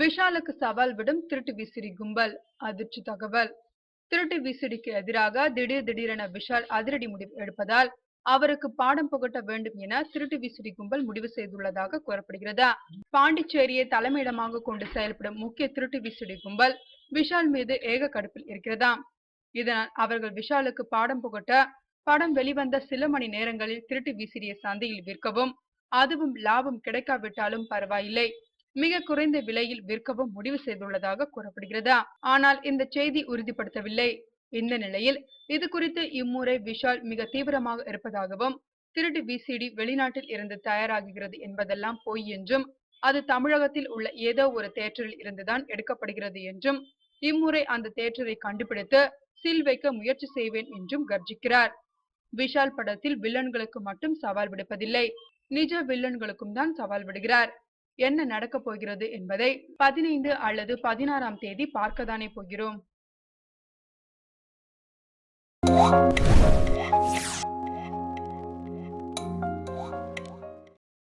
விஷாலுக்கு சவால் விடும் திருட்டு விசிறி கும்பல். அதிர்ச்சி தகவல். திருட்டு விசிறிக்கு எதிராக திடீரென விஷால் அதிரடி முடிவு எடுப்பதால் அவருக்கு பாடம் புகட்ட வேண்டும் என திருட்டு விசிறி கும்பல் முடிவு செய்துள்ளதாக கூறப்படுகிறது. பாண்டிச்சேரியை தலைமையிடமாக கொண்டு செயல்படும் முக்கிய திருட்டு விசிறி கும்பல் விஷால் மீது ஏக கடுப்பில் இருக்கிறதாம். இதனால் அவர்கள் விஷாலுக்கு பாடம் புகட்ட படம் வெளிவந்த சில மணி நேரங்களில் திருட்டு விசிறியை சந்தையில் விற்கவும், அதுவும் லாபம் கிடைக்காவிட்டாலும் பரவாயில்லை, மிக குறைந்த விலையில் விற்கவும் முடிவு செய்துள்ளதாக கூறப்படுகிறது. ஆனால் இந்த செய்தி உறுதிப்படுத்தவில்லை. இந்த நிலையில் இது குறித்து இம்முறை விஷால் மிக தீவிரமாக இருப்பதாகவும், திருட்டு விசிடி வெளிநாட்டில் இருந்து தயாராகுகிறது என்பதெல்லாம் பொய் என்றும், அது தமிழகத்தில் உள்ள ஏதோ ஒரு தியேட்டரில் இருந்துதான் எடுக்கப்படுகிறது என்றும், இம்முறை அந்த தியேட்டரை கண்டுபிடித்து சீல் வைக்க முயற்சி செய்வேன் என்றும் கர்ஜிக்கிறார். விஷால் படத்தில் வில்லன்களுக்கு மட்டும் சவால் விடுப்பதில்லை, நிஜ வில்லன்களுக்கும் தான் சவால் விடுகிறார். என்ன நடக்கப் போகிறது என்பதை 15 அல்லது 16ஆம் தேதி பார்க்கத்தானே போகிறோம்.